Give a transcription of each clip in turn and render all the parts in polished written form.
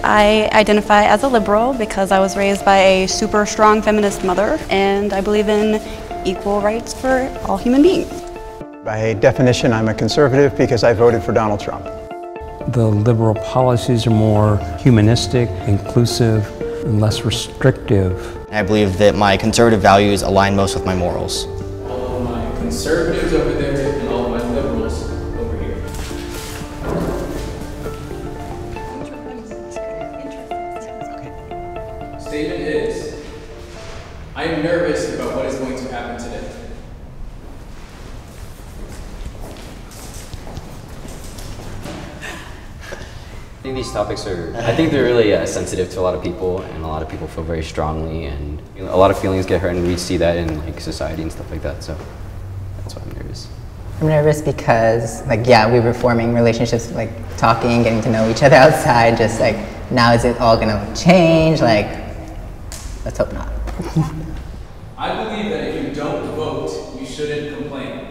I identify as a liberal because I was raised by a super strong feminist mother, and I believe in equal rights for all human beings. By definition, I'm a conservative because I voted for Donald Trump. The liberal policies are more humanistic, inclusive, and less restrictive. I believe that my conservative values align most with my morals. All of my conservatives over there and all of my liberals over here. Statement is, I am nervous about what is going to happen today. I think these topics I think they're really sensitive to a lot of people, and a lot of people feel very strongly, and a lot of feelings get hurt, and we see that in like society and stuff like that, so that's why I'm nervous. I'm nervous because, like, yeah, we were forming relationships, like talking, getting to know each other outside, just like, now is it all gonna change? Like, let's hope not. I believe that if you don't vote, you shouldn't complain.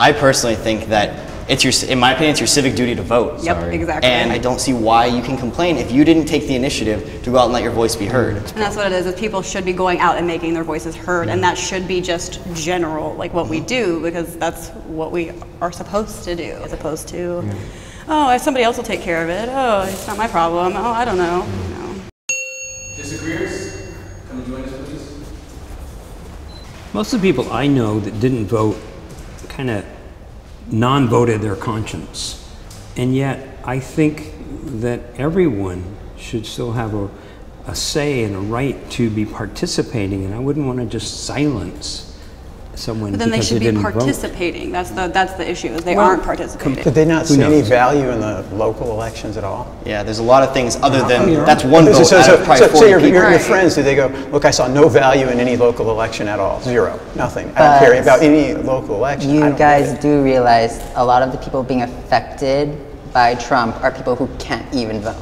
I personally think that in my opinion, it's your civic duty to vote. Yep, exactly. And I don't see why you can complain if you didn't take the initiative to go out and let your voice be heard. And that's what it is people should be going out and making their voices heard, and that should be just general, like what we do, because that's what we are supposed to do, as opposed to, oh, somebody else will take care of it, oh, it's not my problem, oh, I don't know. Disagreeers, come and join us, please. Most of the people I know that didn't vote kind of non-voted their conscience. And yet, I think that everyone should still have a say and a right to be participating, and I wouldn't want to just silence someone but then because they should they be didn't participating. Vote. That's the issue, is they aren't participating. Did they not see any value in the local elections at all? Yeah, there's a lot of things other than, that's one vote out of probably 40 so your people. friends, did they go, look, I saw no value in any local election at all, zero, nothing. I don't care about any local election. You guys do realize a lot of the people being affected by Trump are people who can't even vote.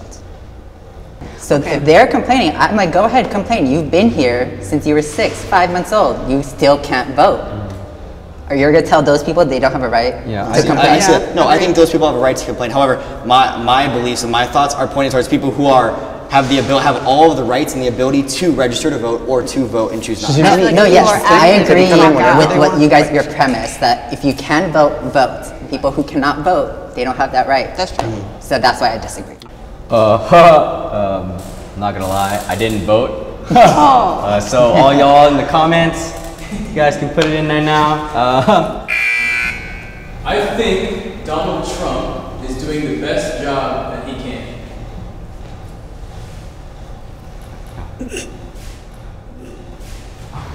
So if they're complaining, I'm like, go ahead, complain. You've been here since you were 5 months old. You still can't vote. Or you're going to tell those people they don't have a right to complain? I think those people have a right to complain. However, my beliefs and my thoughts are pointed towards people who have all of the rights and the ability to register to vote or to vote and choose not to. I agree with what you guys, your premise, that if you can vote, vote. People who cannot vote, they don't have that right. That's true. So that's why I disagree. Not gonna lie, I didn't vote. So all y'all in the comments, you guys can put it in there now. I think Donald Trump is doing the best job that he can.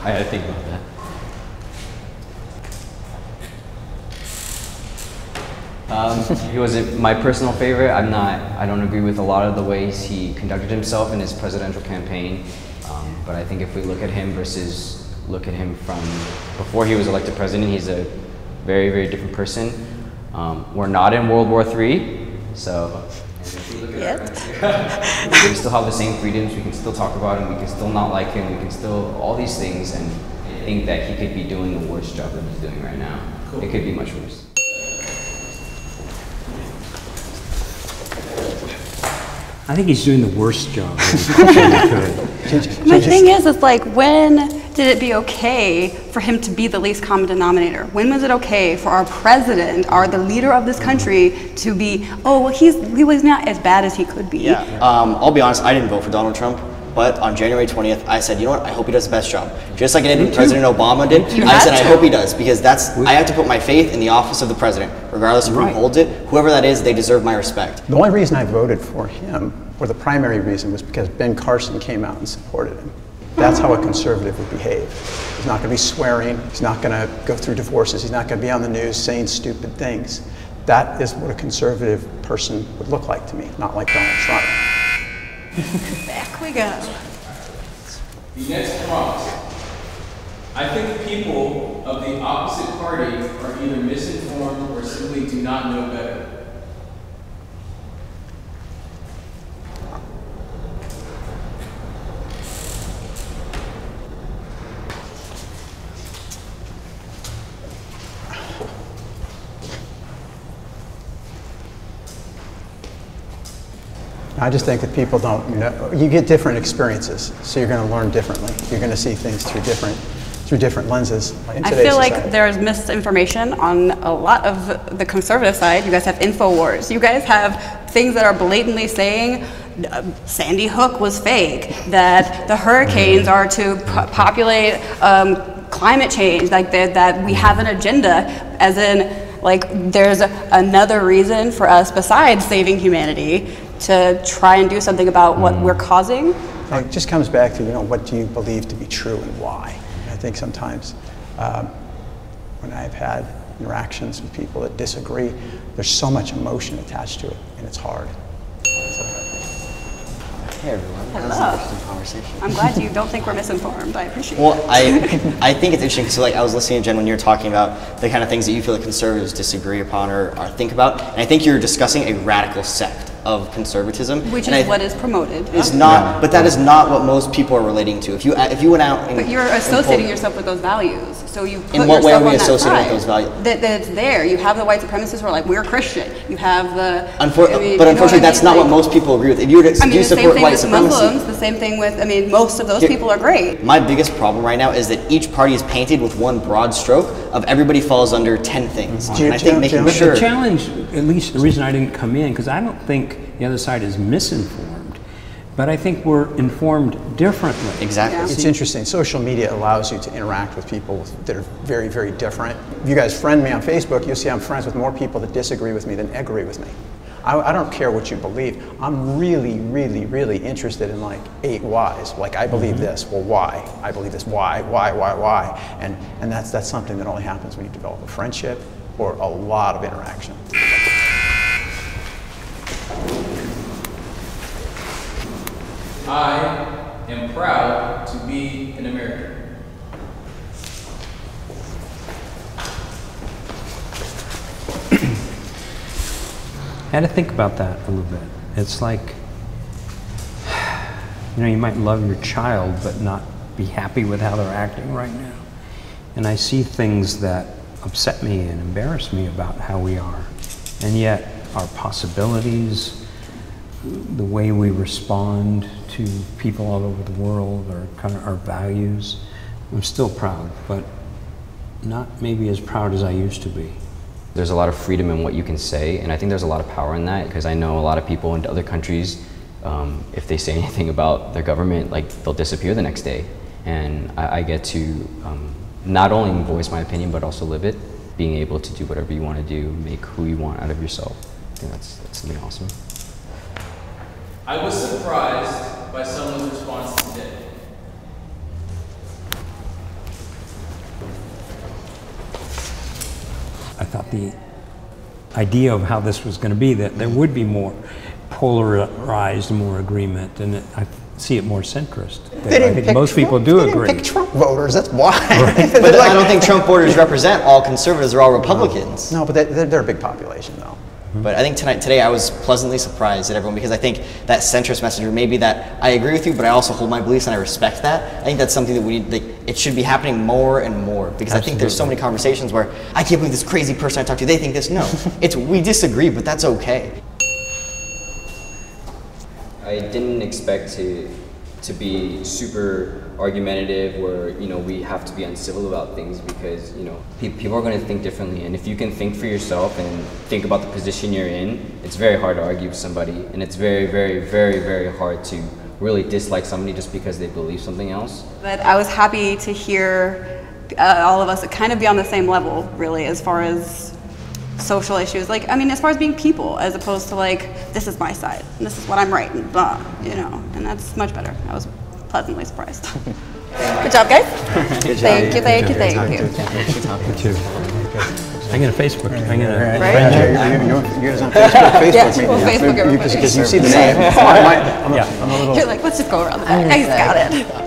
I had to think about that. He wasn't my personal favorite. I don't agree with a lot of the ways he conducted himself in his presidential campaign. But I think if we look at him from before he was elected president, he's a very, very different person. We're not in World War III, so if we look at our country, we still have the same freedoms. We can still talk about him. We can still not like him. We can still all these things, and I think that he could be doing a worse job than he's doing right now. Cool. It could be much worse. I think he's doing the worst job that he could. My thing is, it's like, when did it be okay for him to be the least common denominator? When was it okay for our president, the leader of this country, to be, oh, well, he was not as bad as he could be? Yeah, I'll be honest, I didn't vote for Donald Trump, but on January 20th, I said, you know what, I hope he does the best job. Just like I did when President Obama did, I said, I hope he does, because I have to put my faith in the office of the president, regardless of who holds it. Whoever that is, they deserve my respect. The only reason I voted for him, or the primary reason, was because Ben Carson came out and supported him. That's how a conservative would behave. He's not going to be swearing. He's not going to go through divorces. He's not going to be on the news saying stupid things. That is what a conservative person would look like to me, not like Donald Trump. Back we go. The next prompt. I think people of the opposite party are either misinformed or simply do not know better. I just think that people don't know. You get different experiences, so you're going to learn differently. You're going to see things through different lenses in today's I feel society. like there's misinformation on a lot of the conservative side. You guys have InfoWars. You guys have things that are blatantly saying Sandy Hook was fake, that the hurricanes are to populate climate change, like that we have an agenda, as in, like, there's another reason for us besides saving humanity to try and do something about what we're causing. It just comes back to, what do you believe to be true and why? And I think sometimes when I've had interactions with people that disagree, there's so much emotion attached to it, and it's hard. Hey everyone. That was Hello. an interesting conversation. I'm glad you don't think we're misinformed. I appreciate Well, it. I think it's interesting. So, like, I was listening to Jen when you were talking about the kind of things that you feel that conservatives disagree upon or think about, and I think you're discussing a radical sect of conservatism, Which and is what is promoted. It's not, but that is not what most people are relating to. If you went out and But you're associating yourself with those values, so you put In what way yourself are we on that associating with side. those values? That it's there. You have the white supremacists who are like, we're Christian. You have the. But unfortunately, that's not what most people agree with. If you were to I mean, do the same support thing white with supremacy, Muslims. The same thing with. I mean, most of those people are great. my biggest problem right now is that each party is painted with one broad stroke of everybody falls under 10 things. And I think making sure. The challenge, at least the reason I didn't come in, because I don't think the other side is misinformed, but I think we're informed differently. Exactly. Yeah. It's interesting. Social media allows you to interact with people that are very, very different. If you guys friend me on Facebook, you'll see I'm friends with more people that disagree with me than agree with me. I don't care what you believe. I'm really, really, really interested in like 8 whys. Like, I believe this. Well, why? I believe this. Why? And that's something that only happens when you develop a friendship or a lot of interaction. I am proud to be an American. I had to think about that a little bit. It's like, you might love your child, but not be happy with how they're acting right now. And I see things that upset me and embarrass me about how we are. And yet, our possibilities, the way we respond to people all over the world, or kind of our values, I'm still proud, but not maybe as proud as I used to be. There's a lot of freedom in what you can say, and I think there's a lot of power in that, because I know a lot of people in other countries, if they say anything about their government, like, they'll disappear the next day. And I get to not only voice my opinion, but also live it, being able to do whatever you want to do, make who you want out of yourself. I think that's something awesome. I was surprised by someone's response today. I thought the idea of how this was going to be, that there would be more polarized, more agreement, and I see it more centrist. I think most people do agree. They didn't pick Trump voters, that's why. But I don't think Trump voters represent all conservatives or all Republicans. No, but they're a big population, though. But I think today I was pleasantly surprised at everyone, because I think that centrist message, or maybe that I agree with you, but I also hold my beliefs and I respect that. I think that's something that we need, it should be happening more and more, because I think there's so many conversations where I can't believe this crazy person I talked to, they think this. No, we disagree, but that's okay. I didn't expect to be super argumentative, where we have to be uncivil about things, because people are going to think differently, and if you can think for yourself and think about the position you're in, it's very hard to argue with somebody, and it's very, very, very, very hard to really dislike somebody just because they believe something else. But I was happy to hear all of us kind of be on the same level, really, as far as social issues. Like, I mean, as far as being people, as opposed to like, this is my side, and this is what I'm right, and blah, and that's much better. I was pleasantly surprised. Good job, guys. Good job. Thank you, thank you, thank you. Me too. I'm going to Facebook. I'm going to Right? friend you. You guys on Facebook Yes, me. we'll Facebook everybody. Because you see the name. I'm a little. You're like, let's just go around the back. I got it.